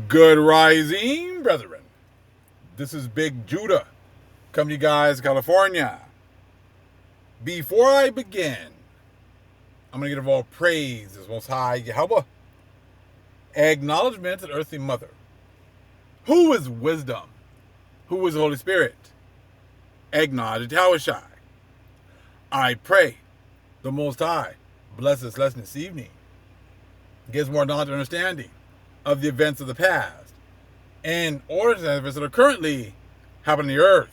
Good rising, brethren. This is Big Judah, coming to you guys, California. Before I begin, I'm going to give all praise as Most High Yahweh. Acknowledgement to the earthly mother. Who is wisdom? Who is the Holy Spirit? Acknowledge Yahushai. I pray the Most High bless this lesson this evening. Gives more knowledge and understanding of the events of the past and orders and events that are currently happening on the earth.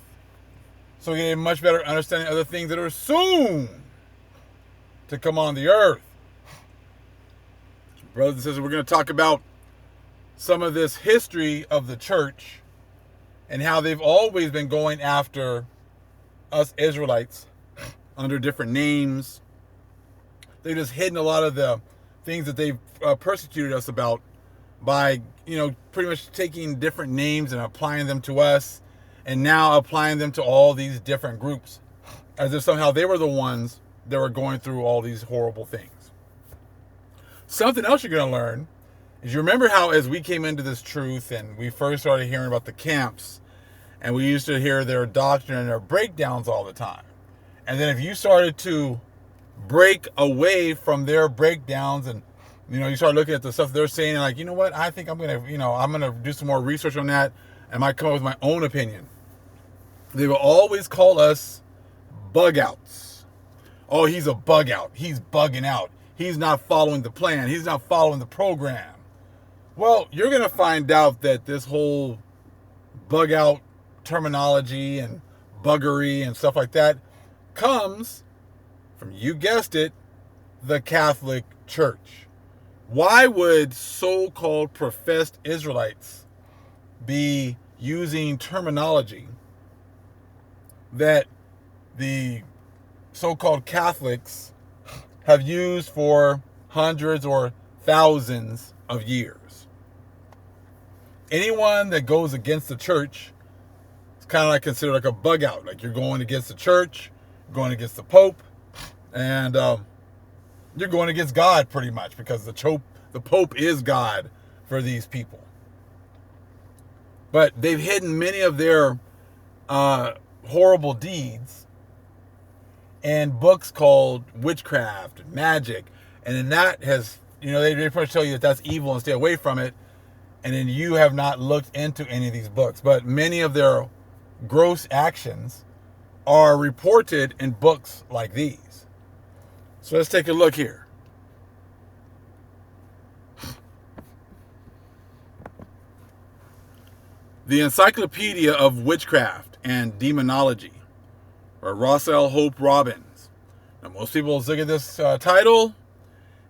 So we get a much better understanding of the things that are soon to come on the earth. Brothers and sisters, we're going to talk about some of this history of the church and how they've always been going after us Israelites under different names. They've just hidden a lot of the things that they've persecuted us about by, pretty much taking different names and applying them to us, and now applying them to all these different groups, as if somehow they were the ones that were going through all these horrible things. Something else you're going to learn is, you remember how as we came into this truth and we first started hearing about the camps, and we used to hear their doctrine and their breakdowns all the time. And then if you started to break away from their breakdowns and you start looking at the stuff they're saying and like, you know what, I think I'm going to do some more research on that and might come up with my own opinion. They will always call us bugouts. Oh, he's a bug out. He's bugging out. He's not following the plan. He's not following the program. Well, you're going to find out that this whole bug out terminology and buggery and stuff like that comes from, you guessed it, the Catholic Church. Why would so-called professed Israelites be using terminology that the so-called Catholics have used for hundreds or thousands of years? Anyone that goes against the church is kind of like considered like a bug out. Like, you're going against the church, going against the Pope, and you're going against God pretty much, because the Pope is God for these people. But they've hidden many of their horrible deeds in books called witchcraft and magic, and then that has, they pretty much tell you that that's evil and stay away from it, and then you have not looked into any of these books. But many of their gross actions are reported in books like these. So let's take a look here. The Encyclopedia of Witchcraft and Demonology, by Russell Hope Robbins. Now, most people look at this title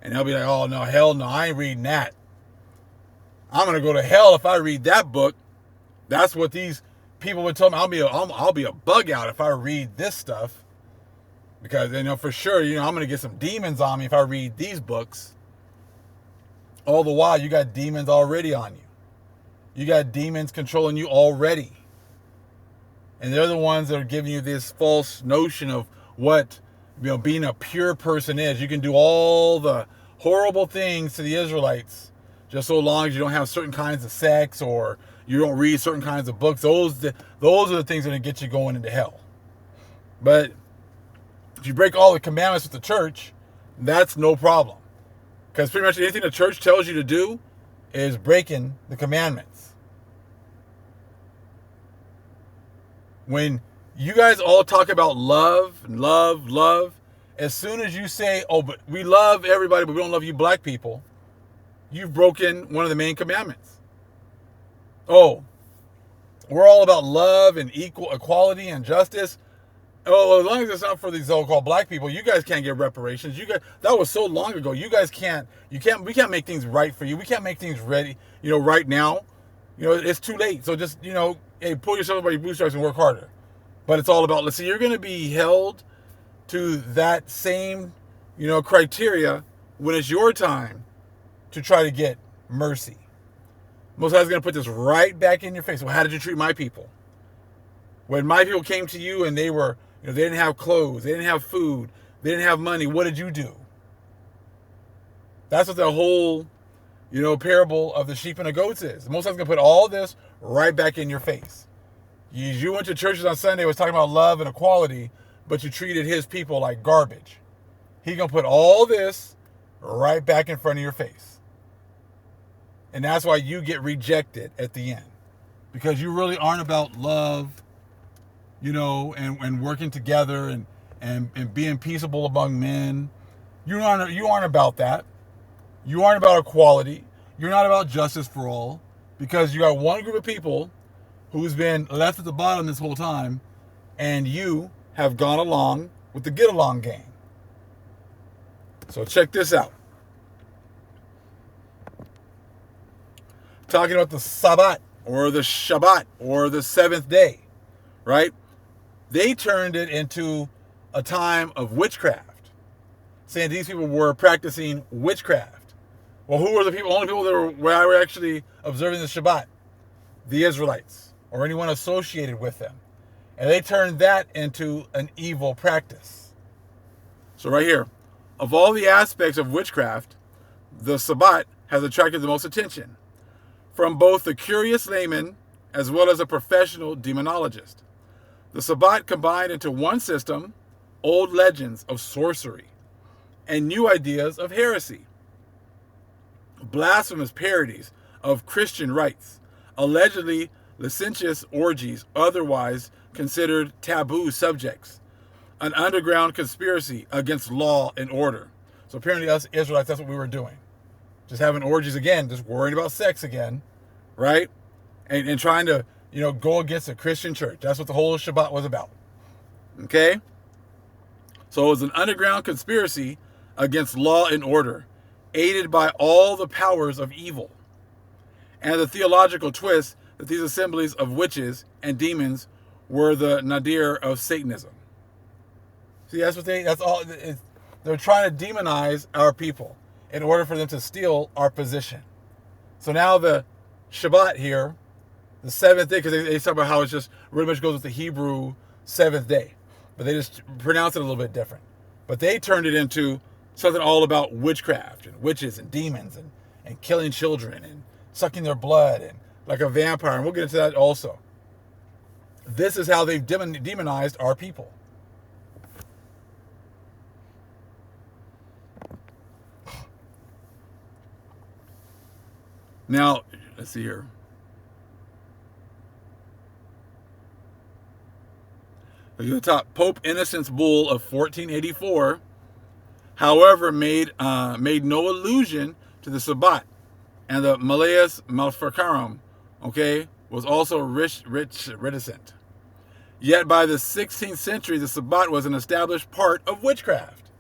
and they'll be like, oh, no, hell no, I ain't reading that. I'm going to go to hell if I read that book. That's what these people would tell me. I'll be a bug out if I read this stuff. Because, for sure, I'm going to get some demons on me if I read these books. All the while, you got demons already on you. You got demons controlling you already. And they're the ones that are giving you this false notion of what, being a pure person is. You can do all the horrible things to the Israelites just so long as you don't have certain kinds of sex or you don't read certain kinds of books. Those are the things that are going to get you going into hell. But if you break all the commandments with the church, that's no problem. Because pretty much anything the church tells you to do is breaking the commandments. When you guys all talk about love, as soon as you say, oh, but we love everybody, but we don't love you black people, you've broken one of the main commandments. Oh, we're all about love and equality and justice. Oh, as long as it's not for these so-called black people, you guys can't get reparations. You guys, that was so long ago. We can't make things right for you. We can't make things ready, right now. It's too late. So just, hey, pull yourself by your bootstraps and work harder. But it's all about, let's see, you're going to be held to that same, criteria when it's your time to try to get mercy. Most High is going to put this right back in your face. Well, how did you treat my people? When my people came to you and they were, they didn't have clothes, they didn't have food, they didn't have money, what did you do? That's what the whole parable of the sheep and the goats is. Most times going to put all this right back in your face. You went to churches on Sunday, was talking about love and equality, but you treated his people like garbage. He's going to put all this right back in front of your face. And that's why you get rejected at the end. Because you really aren't about love, and working together and being peaceable among men. You aren't about that. You aren't about equality. You're not about justice for all. Because you got one group of people who's been left at the bottom this whole time, and you have gone along with the get-along gang. So check this out. Talking about the Sabbath, or the Shabbat, or the seventh day, right? They turned it into a time of witchcraft, saying these people were practicing witchcraft. Well, who were the people? Only people that were actually observing the Shabbat? The Israelites, or anyone associated with them. And they turned that into an evil practice. So right here, of all the aspects of witchcraft, the Shabbat has attracted the most attention from both the curious layman as well as a professional demonologist. The Shabbat combined into one system old legends of sorcery and new ideas of heresy, blasphemous parodies of Christian rites, allegedly licentious orgies otherwise considered taboo subjects, an underground conspiracy against law and order. So apparently us Israelites, that's what we were doing. Just having orgies again, just worrying about sex again, right? And trying to, go against a Christian church. That's what the whole Shabbat was about. Okay? So it was an underground conspiracy against law and order, aided by all the powers of evil. And the theological twist that these assemblies of witches and demons were the nadir of Satanism. See, that's all. They're trying to demonize our people in order for them to steal our position. So now the Shabbat here, the seventh day, because they talk about how it just really much goes with the Hebrew seventh day, but they just pronounce it a little bit different. But they turned it into something all about witchcraft and witches and demons and killing children and sucking their blood and like a vampire. And we'll get into that also. This is how they've demonized our people. Now, let's see here. Look at the top. Pope Innocent's bull of 1484, however, made no allusion to the Sabbat, and the Malleus Maleficarum, was also reticent. Yet by the 16th century, the Sabbat was an established part of witchcraft.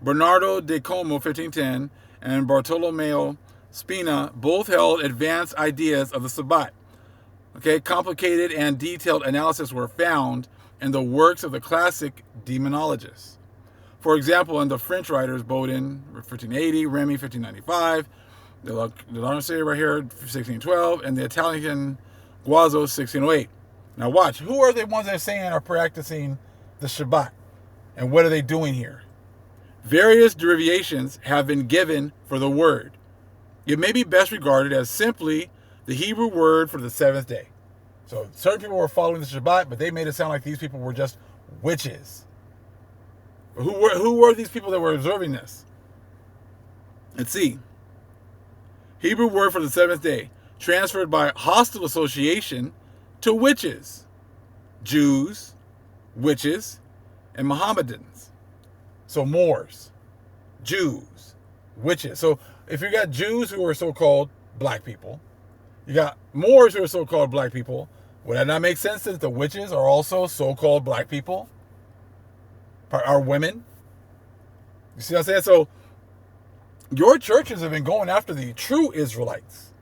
Bernardo de Como, 1510, and Bartolomeo Spina both held advanced ideas of the Sabbat. Complicated and detailed analysis were found in the works of the classic demonologists. For example, in the French writers Baudin, 1580, Remy, 1595, the Lancet right here, 1612, and the Italian Guazzo, 1608. Now watch, who are the ones that are saying are practicing the Shabbat? And what are they doing here? Various derivations have been given for the word. It may be best regarded as simply the Hebrew word for the seventh day. So certain people were following the Shabbat, but they made it sound like these people were just witches. Who were these people that were observing this? Let's see. Hebrew word for the seventh day, transferred by hostile association to witches, Jews, witches, and Mohammedans. So Moors, Jews, witches. So if you got Jews who are so-called black people, you got Moors who are so-called black people, would that not make sense that the witches are also so-called black people? Are women? You see what I'm saying? So your churches have been going after the true Israelites.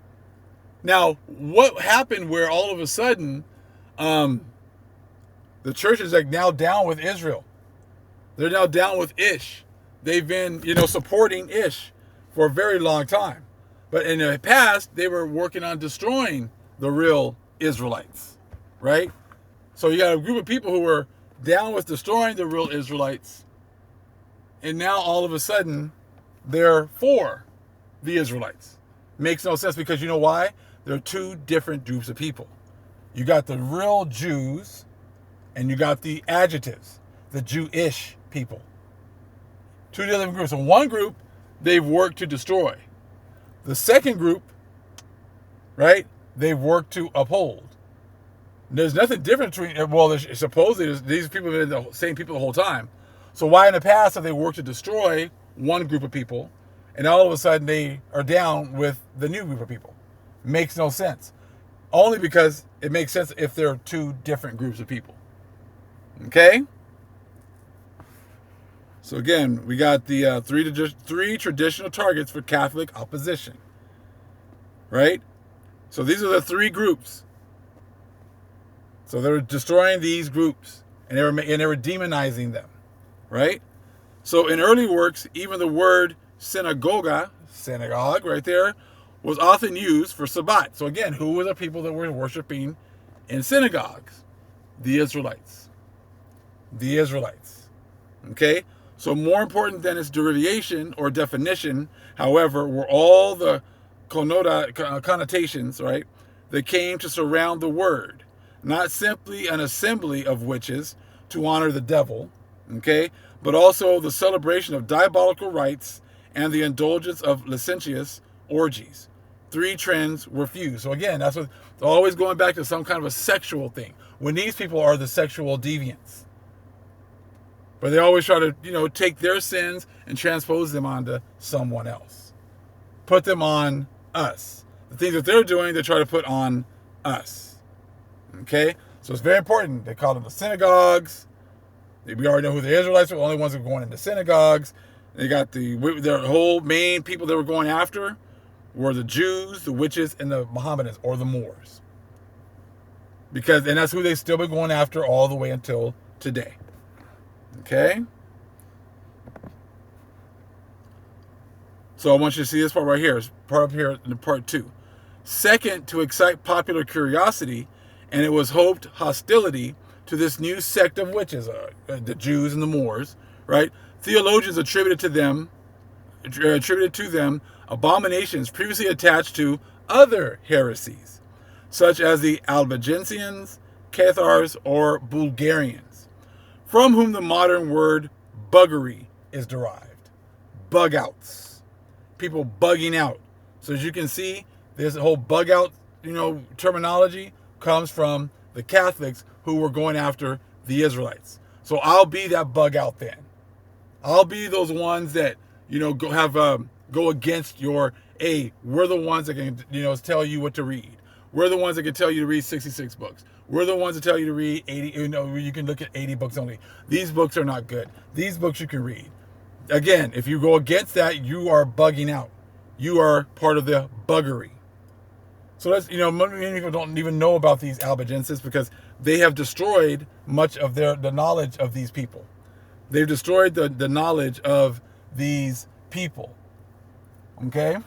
Now, what happened where all of a sudden the church is like now down with Israel? They're now down with Ish. They've been, supporting Ish for a very long time. But in the past, they were working on destroying the real Israelites, right? So you got a group of people who were down with destroying the real Israelites, and now all of a sudden, they're for the Israelites. Makes no sense because you know why? There are two different groups of people. You got the real Jews and you got the adjectives, the Jewish people. Two different groups. So one group, they've worked to destroy. The second group, right, they've worked to uphold. There's nothing different between, well, supposedly these people have been the same people the whole time. So why in the past have they worked to destroy one group of people and all of a sudden they are down with the new group of people? Makes no sense. Only because it makes sense if there are two different groups of people. Okay? So again, we got the three traditional targets for Catholic opposition. Right? So these are the three groups. So they were destroying these groups and they were demonizing them. Right? So in early works, even the word synagogue right there, was often used for Shabbat. So again, who were the people that were worshiping in synagogues? The Israelites. The Israelites. Okay? So more important than its derivation or definition, however, were all the connotations, right, that came to surround the word. Not simply an assembly of witches to honor the devil, okay, but also the celebration of diabolical rites and the indulgence of licentious orgies. Three trends were fused. So again, that's what always going back to some kind of a sexual thing. When these people are the sexual deviants. But they always try to, take their sins and transpose them onto someone else. Put them on us. The things that they're doing, they try to put on us. Okay? So it's very important. They call them the synagogues. We already know who the Israelites were, the only ones who were going into synagogues. They got their whole main people they were going after were the Jews, the witches, and the Mohammedans, or the Moors. And that's who they've still been going after all the way until today. Okay? So I want you to see this part right here. It's part up here in part 2. Second, to excite popular curiosity, and it was hoped hostility to this new sect of witches, the Jews and the Moors, right? Theologians attributed to them abominations previously attached to other heresies, such as the Albigensians, Cathars, or Bulgarians, from whom the modern word buggery is derived. Bugouts. People bugging out. So as you can see, this whole bug out, terminology comes from the Catholics who were going after the Israelites. So I'll be that bug out then. I'll be those ones that, go against your, we're the ones that can, tell you what to read. We're the ones that can tell you to read 66 books. We're the ones that tell you to read 80, you can look at 80 books only. These books are not good. These books you can read. Again, if you go against that, you are bugging out. You are part of the buggery. So that's, many people don't even know about these Albigensians because they have destroyed much of the knowledge of these people. They've destroyed the knowledge of these people. Okay?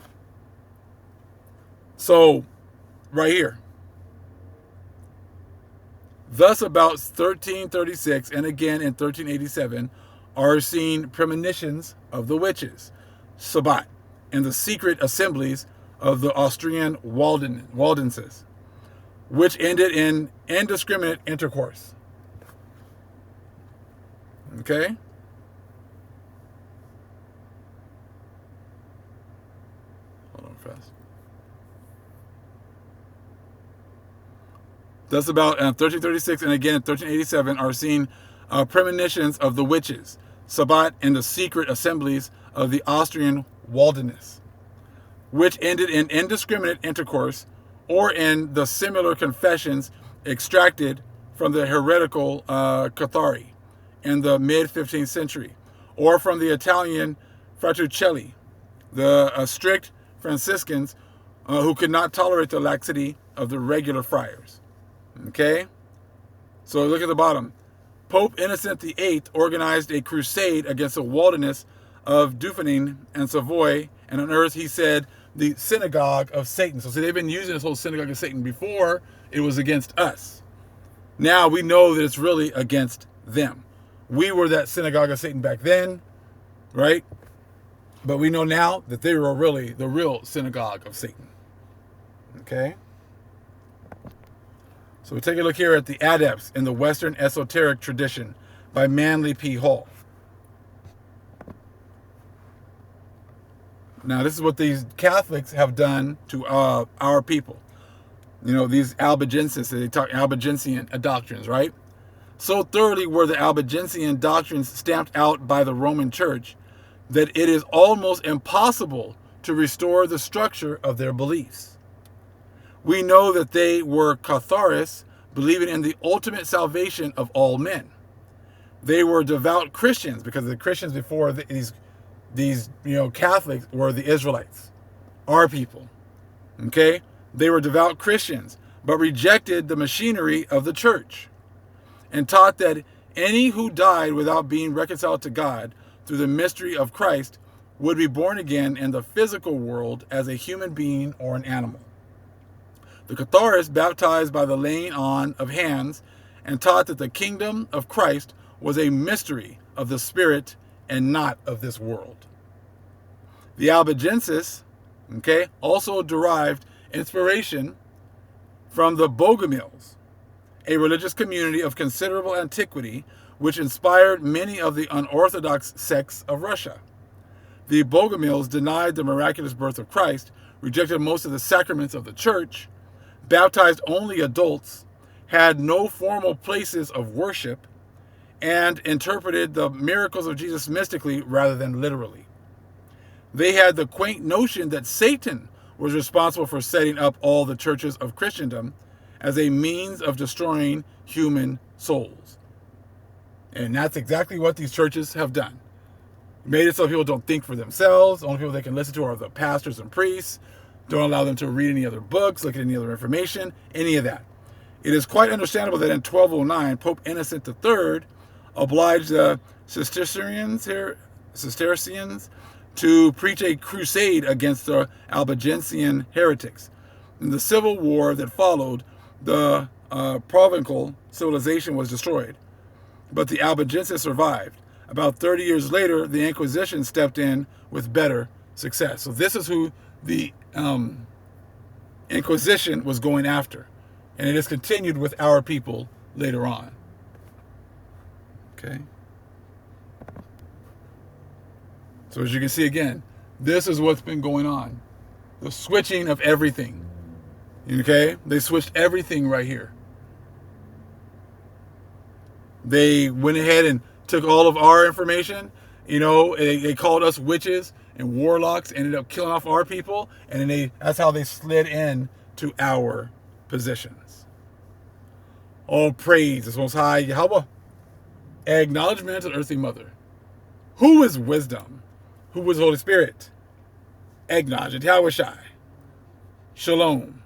So, right here. Thus, about 1336 and again in 1387 are seen premonitions of the witches, Shabbat, and the secret assemblies of the Austrian Waldenses, which ended in indiscriminate intercourse. Okay? Hold on fast. Thus about 1336 and again in 1387 are seen premonitions of the witches, Shabbat, and the secret assemblies of the Austrian Waldenses, which ended in indiscriminate intercourse or in the similar confessions extracted from the heretical Cathari in the mid-15th century, or from the Italian Fraticelli, the strict Franciscans who could not tolerate the laxity of the regular friars. Okay? So look at the bottom. Pope Innocent VIII organized a crusade against the wilderness of Dauphine and Savoy, and on earth he said the synagogue of Satan. So see, they've been using this whole synagogue of Satan before. It was against us. Now we know that it's really against them. We were that synagogue of Satan back then, right? But we know now that they were really the real synagogue of Satan. Okay? So we take a look here at the Adepts in the Western Esoteric Tradition by Manly P. Hall. Now, this is what these Catholics have done to our people. You know, these Albigensians, they talk Albigensian doctrines, right? So thoroughly were the Albigensian doctrines stamped out by the Roman Church that it is almost impossible to restore the structure of their beliefs. We know that they were Catharists, believing in the ultimate salvation of all men. They were devout Christians, because the Christians before these Catholics were the Israelites, our people. Okay? They were devout Christians, but rejected the machinery of the church and taught that any who died without being reconciled to God through the mystery of Christ would be born again in the physical world as a human being or an animal. The Catharists baptized by the laying on of hands and taught that the kingdom of Christ was a mystery of the Spirit and not of this world. The Albigenses, also derived inspiration from the Bugouts, a religious community of considerable antiquity which inspired many of the unorthodox sects of Russia. The Bogomils denied the miraculous birth of Christ, rejected most of the sacraments of the church, baptized only adults, had no formal places of worship, and interpreted the miracles of Jesus mystically rather than literally. They had the quaint notion that Satan was responsible for setting up all the churches of Christendom as a means of destroying human souls. And that's exactly what these churches have done. Made it so people don't think for themselves. The only people they can listen to are the pastors and priests. Don't allow them to read any other books, look at any other information, any of that. It is quite understandable that in 1209, Pope Innocent III obliged the Cistercians to preach a crusade against the Albigensian heretics. In the civil war that followed, the Provencal civilization was destroyed, but the Albigenses survived. About 30 years later, the Inquisition stepped in with better success. So this is who the Inquisition was going after, and it has continued with our people later on. Okay. So as you can see again, this is what's been going on. The switching of everything. Okay? They switched everything right here. They went ahead and took all of our information. They called us witches and warlocks, ended up killing off our people, and then that's how they slid in to our positions. All praise is Most High Yahweh. Acknowledgement of the Earthly Mother. Who is wisdom? Who is Holy Spirit? Acknowledge it, Yahweh Shai. Shalom.